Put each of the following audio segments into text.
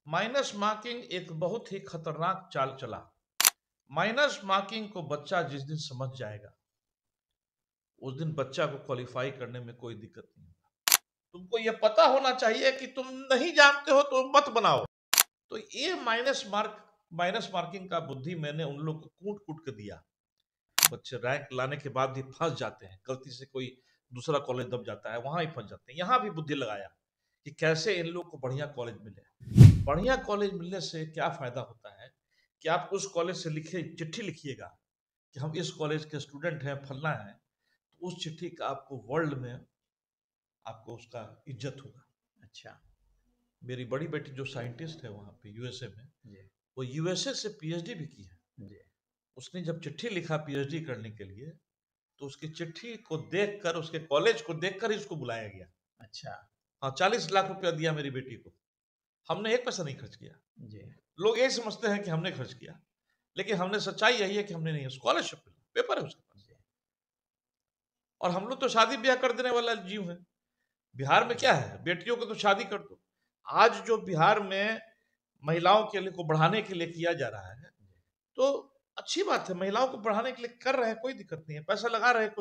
Minus marking एक बहुत ही खतरनाक चाल चला। माइनस मार्किंग को बच्चा जिस दिन समझ जाएगा उस दिन बच्चा को क्वालिफाई करने में कोई दिक्कत नहीं होगा। तुमको यह पता होना चाहिए कि तुम नहीं जानते हो तो मत बनाओ। तो ये माइनस मार्किंग का बुद्धि मैंने उन लोग को कूट कूट के दिया। बच्चे रैंक लाने के बाद भी फंस जाते हैं, गलती से कोई दूसरा कॉलेज दब जाता है वहां ही फंस जाते हैं। यहां भी बुद्धि लगाया कि कैसे इन लोग को बढ़िया कॉलेज मिले। बढ़िया कॉलेज मिलने से क्या फायदा होता है कि आप उस कॉलेज से लिखे चिट्ठी लिखिएगा कि हम इस कॉलेज के स्टूडेंट हैं, फलना है, तो उस चिट्ठी का आपको वर्ल्ड में आपको उसका इज्जत होगा। अच्छा मेरी बड़ी बेटी जो साइंटिस्ट है वहां पे यूएसए में, जी वो यूएसए से पीएचडी भी की है। जी उसने जब चिट्ठी लिखा पीएचडी करने के लिए तो उसकी चिट्ठी को देखकर, उसके कॉलेज को देखकर ही उसको बुलाया गया। अच्छा हाँ, 40 लाख रुपया दिया मेरी बेटी को। हमने एक पैसा नहीं खर्च किया। जी लोग ये समझते हैं कि हमने खर्च किया, लेकिन हमने, सच्चाई यही है कि हमने नहीं। स्कॉलरशिप पेपर है उसके पास। जी और हम लोग तो शादी ब्याह कर देने वाला जीव है। बिहार में क्या है, बेटियों को तो शादी कर दो। आज जो बिहार में महिलाओं के लिए को बढ़ाने के लिए किया जा रहा है, तो अच्छी बात है, महिलाओं को बढ़ाने के लिए कर रहे हैं, कोई दिक्कत नहीं है, पैसा लगा रहे हैं,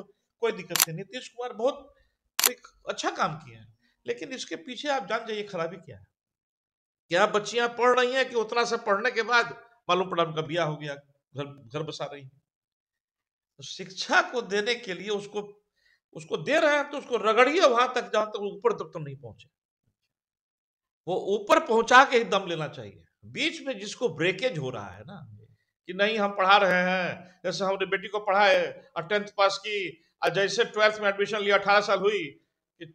कोई दिक्कत नहीं। नीतीश कुमार बहुत एक अच्छा काम किए हैं, लेकिन इसके पीछे आप जान जाइए खराबी क्या है। क्या बच्चियां पढ़ रही हैं कि उतना से पढ़ने के बाद मालूम पड़ा उनका ब्याह हो गया, घर घर बसा रही है। तो शिक्षा को देने के लिए उसको उसको दे रहे हैं तो उसको रगड़िए वहां तक जहां तक ऊपर तक तो नहीं पहुंचे। वो ऊपर पहुंचा के ही दम लेना चाहिए। बीच में जिसको ब्रेकेज हो रहा है ना, कि नहीं हम पढ़ा रहे हैं, जैसे हमने बेटी को पढ़ाए और 10th पास की और जैसे 12th में एडमिशन लिया, 18 साल हुई कि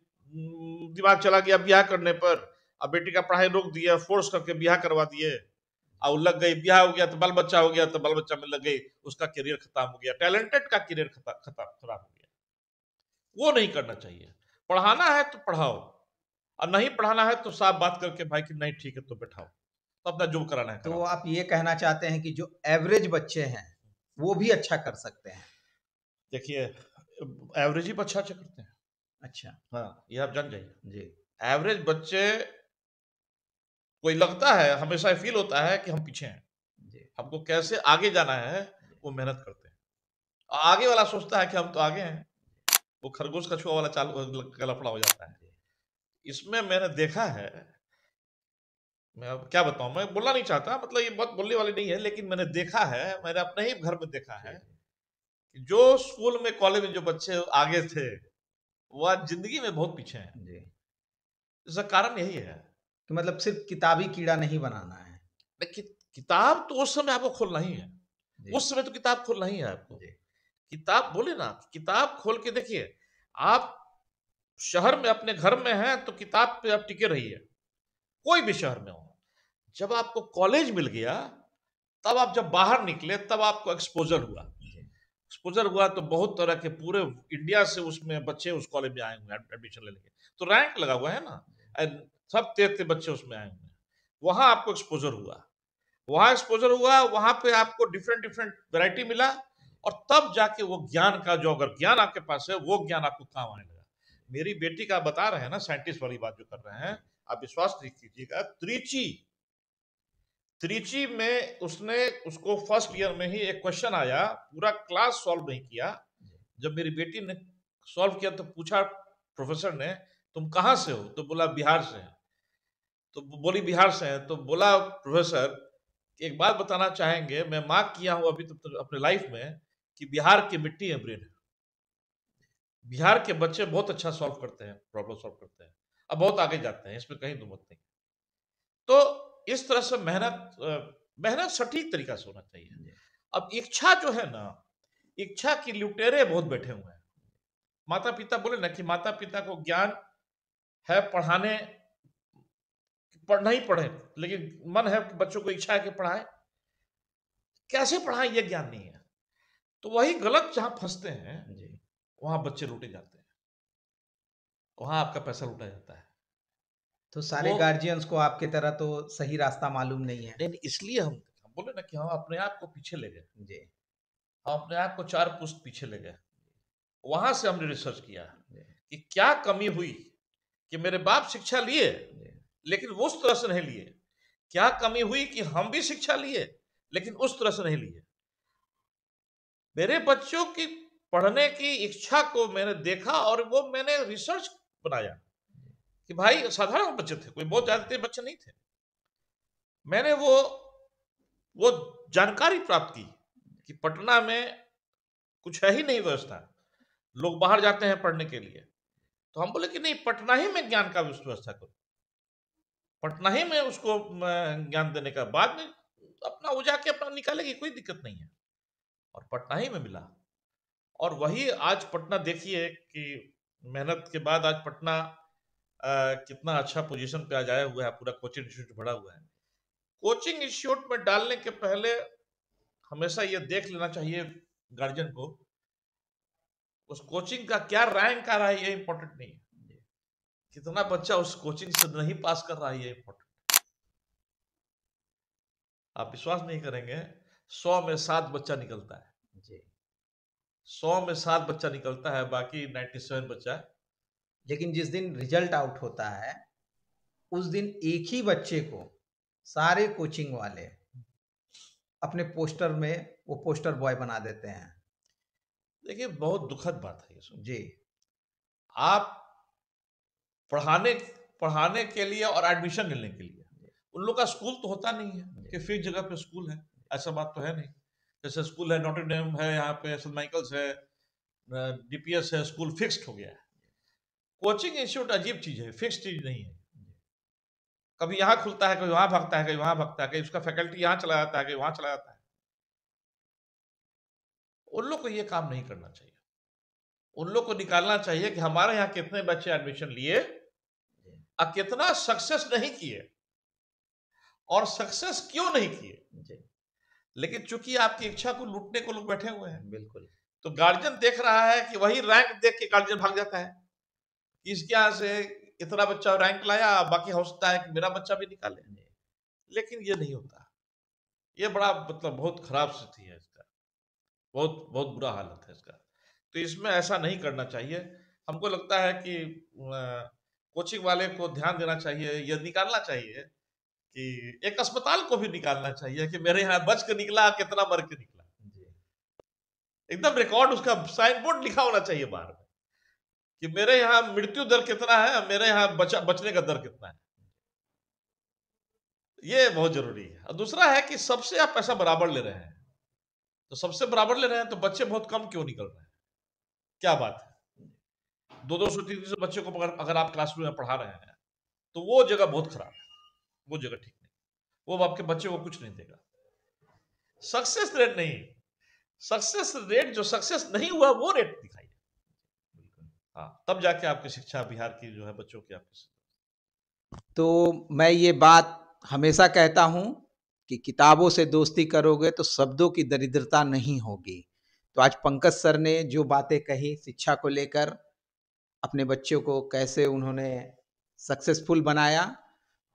दिमाग चला गया ब्याह करने पर। अब बेटी का पढ़ाई रोक दिया, फोर्स करके ब्याह करवा दिए और लग गई, ब्याह हो गया तो बाल बच्चा हो गया, तो बाल बच्चा में लग गई, उसका करियर खत्म हो गया, टैलेंटेड का करियर खराब हो गया। वो नहीं करना चाहिए। पढ़ाना है तो पढ़ाओ, और नहीं पढ़ाना है तो साफ बात करके भाई कि नहीं ठीक है तो बैठाओ, तो अपना जो कराना है तो कराओ। आप ये कहना चाहते हैं कि जो एवरेज बच्चे हैं वो भी अच्छा कर सकते हैं? देखिए, एवरेज ही अच्छा अच्छा करते हैं। अच्छा हाँ, ये आप जान जाइए। जी एवरेज बच्चे, कोई लगता है, हमेशा फील होता है कि हम पीछे हैं, जी हमको कैसे आगे जाना है, जी वो मेहनत करते हैं। और आगे वाला सोचता है कि हम तो आगे हैं, वो खरगोश कछुआ वाला चाल का लफड़ा हो जाता है। जी इसमें मैंने देखा है, मैं अब क्या बताऊं, मैं बोलना नहीं चाहता, मतलब ये बहुत बोलने वाली नहीं है, लेकिन मैंने देखा है, मैंने अपने ही घर में देखा जी है जी कि जो स्कूल में कॉलेज में जो बच्चे आगे थे वो आज जिंदगी में बहुत पीछे हैं। जी इसका कारण यही है। कि मतलब सिर्फ किताबी कीड़ा नहीं बनाना है। देखिए, किताब तो उस समय आपको खोलना ही है। जी उस समय तो किताब खोलना ही है आपको। जी किताब बोले ना, किताब खोल के देखिए। आप शहर में अपने घर में हैं तो किताब पे आप टिके रहिए, कोई भी शहर में हो। जब आपको कॉलेज मिल गया, तब आप जब बाहर निकले तब आपको एक्सपोजर हुआ। जी एक्सपोजर हुआ तो बहुत तरह के पूरे इंडिया से उसमें बच्चे उस कॉलेज में आए हुए हैं एडमिशन लेने के, तो रैंक लगा हुआ है ना, and सब तेज बच्चे उसमें आए हुए हैं। वहां आपको एक्सपोजर हुआ, वहां एक्सपोजर हुआ, वहां पे आपको डिफरेंट डिफरेंट वैरायटी मिला, और तब जाके वो ज्ञान का, जो अगर ज्ञान आपके पास है वो ज्ञान आपको काम आने लगा। मेरी बेटी का बता रहे हैं ना, साइंटिस्ट वाली बात जो कर रहे हैं, आप विश्वास नहीं कीजिएगा, त्रिची त्रिची में उसने, उसको फर्स्ट ईयर में ही एक क्वेश्चन आया, पूरा क्लास सॉल्व नहीं किया। जब मेरी बेटी ने सॉल्व किया तो पूछा प्रोफेसर ने, तुम कहां से हो, तो बोला बिहार से है। तो बोली बिहार से है, तो बोला प्रोफेसर एक बात बताना चाहेंगे, मैं मार्क किया हूं अभी तो अपने लाइफ में कि बिहार की मिट्टी है ब्रेन। बिहार के बच्चे बहुत अच्छा सॉल्व करते हैं, प्रॉब्लम सॉल्व करते हैं, अब बहुत आगे जाते हैं, इसमें कहीं दो मत नहीं। तो इस तरह से मेहनत सटीक तरीका से होना चाहिए। जी अब इच्छा जो है ना, इच्छा की लुटेरे बहुत बैठे हुए हैं। माता पिता बोले ना कि माता पिता को ज्ञान है पढ़ाने, पढ़ना ही पढ़े, लेकिन मन है कि बच्चों को इच्छा है कि पढ़ाए, कैसे पढ़ाएं ये ज्ञान नहीं है। तो वही गलत जहां फंसते हैं, जी वहां बच्चे लूटे जाते हैं, वहां आपका पैसा लूटा जाता है। तो तो सारे वो गार्जियंस को आपके तरह तो सही रास्ता मालूम नहीं है। नहीं, इसलिए हम बोले ना कि हम अपने आप को पीछे ले गए, जी हम अपने आप को 4 पुश्त पीछे ले गए। वहां से हमने रिसर्च किया जी कि क्या कमी हुई कि मेरे बाप शिक्षा लिए, जी लेकिन वो उस तरह से नहीं लिए क्या कमी हुई कि हम भी शिक्षा लिए लेकिन उस तरह से नहीं लिए। मेरे बच्चों की पढ़ने की इच्छा को मैंने देखा और वो मैंने रिसर्च बनाया कि भाई साधारण बच्चे थे, कोई बहुत ज्यादा तेज बच्चे नहीं थे। मैंने वो जानकारी प्राप्त की कि पटना में कुछ है ही नहीं व्यवस्था, लोग बाहर जाते हैं पढ़ने के लिए। तो हम बोले कि नहीं, पटना ही में ज्ञान का व्यवस्था करो, पटना ही में उसको ज्ञान देने का, बाद में अपना वो जाके अपना निकालेगी, कोई दिक्कत नहीं है। और पटना ही में मिला। और वही आज पटना देखिए कि मेहनत के बाद आज पटना कितना अच्छा पोजीशन पे आज आया हुआ है, पूरा कोचिंग इंस्टीट्यूट भरा हुआ है। कोचिंग इंस्टीट्यूट में डालने के पहले हमेशा ये देख लेना चाहिए गार्जियन को, उस कोचिंग का क्या रैंक आ रहा है ये इंपॉर्टेंट नहीं है, कितना बच्चा उस कोचिंग से नहीं पास कर रहा है ये इंपॉर्टेंट। आप विश्वास नहीं करेंगे, 100 में 7 बच्चा निकलता है जी, 100 में 7 बच्चा निकलता है, बाकी 97 बच्चा। लेकिन जिस दिन रिजल्ट आउट होता है उस दिन एक ही बच्चे को सारे कोचिंग वाले अपने पोस्टर में वो पोस्टर बॉय बना देते हैं। देखिए बहुत दुखद बात है ये जी। आप पढ़ाने पढ़ाने के लिए और एडमिशन लेने के लिए उन लोग का स्कूल तो होता नहीं है कि फिक्स जगह पे स्कूल है, ऐसा बात तो है नहीं। जैसे स्कूल है, नॉटर डेम है, यहाँ पे सेंट माइकल्स है, डीपीएस है, स्कूल फिक्स्ड हो गया है। कोचिंग इंस्टीट्यूट अजीब चीज है, फिक्स्ड चीज नहीं है। कभी यहाँ खुलता है, कभी वहां भागता है, कभी वहां भागता है, कभी उसका फैकल्टी यहाँ चला जाता है, कभी वहां चला जाता है। उन लोग को ये काम नहीं करना चाहिए। उन लोग को निकालना चाहिए कि हमारे यहाँ कितने बच्चे एडमिशन लिए और कितना सक्सेस नहीं किए और सक्सेस क्यों नहीं किए। लेकिन चूंकि आपकी इच्छा को लूटने को लोग बैठे हुए हैं, बिल्कुल, तो गार्जियन देख रहा है कि वही रैंक देख के गार्जियन भाग जाता है कि इसके यहाँ से इतना बच्चा रैंक लाया, बाकी हो सकता है कि मेरा बच्चा भी निकाले। लेकिन ये नहीं होता। ये बड़ा मतलब बहुत खराब स्थिति है इसका, बहुत बहुत बुरा हालत है इसका। तो इसमें ऐसा नहीं करना चाहिए। हमको लगता है कि कोचिंग वाले को ध्यान देना चाहिए, ये निकालना चाहिए कि एक अस्पताल को भी निकालना चाहिए कि मेरे यहाँ बच के निकला, कितना मर के निकला, एकदम रिकॉर्ड उसका साइन बोर्ड लिखा होना चाहिए बाहर में कि मेरे यहाँ मृत्यु दर कितना है, मेरे यहाँ बचने का दर कितना है। ये बहुत जरूरी है। और दूसरा है कि सबसे आप पैसा बराबर ले रहे हैं, तो सबसे बराबर ले रहे हैं तो बच्चे बहुत कम क्यों निकल रहे हैं, क्या बात है। 200-300 बच्चे को अगर आप क्लासरूम में पढ़ा रहे हैं तो वो जगह बहुत खराब है, वो जगह ठीक नहीं, वो आपके बच्चे को कुछ नहीं देगा। सक्सेस रेट नहीं, सक्सेस रेट जो सक्सेस नहीं हुआ वो रेट दिखाइए, हाँ, तब जाके आपकी शिक्षा बिहार की जो है बच्चों की आपकी। तो मैं ये बात हमेशा कहता हूं कि किताबों से दोस्ती करोगे तो शब्दों की दरिद्रता नहीं होगी। तो आज पंकज सर ने जो बातें कही शिक्षा को लेकर, अपने बच्चों को कैसे उन्होंने सक्सेसफुल बनाया,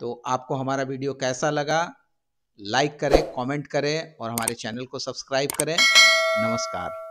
तो आपको हमारा वीडियो कैसा लगा, लाइक करें, कमेंट करें और हमारे चैनल को सब्सक्राइब करें। नमस्कार।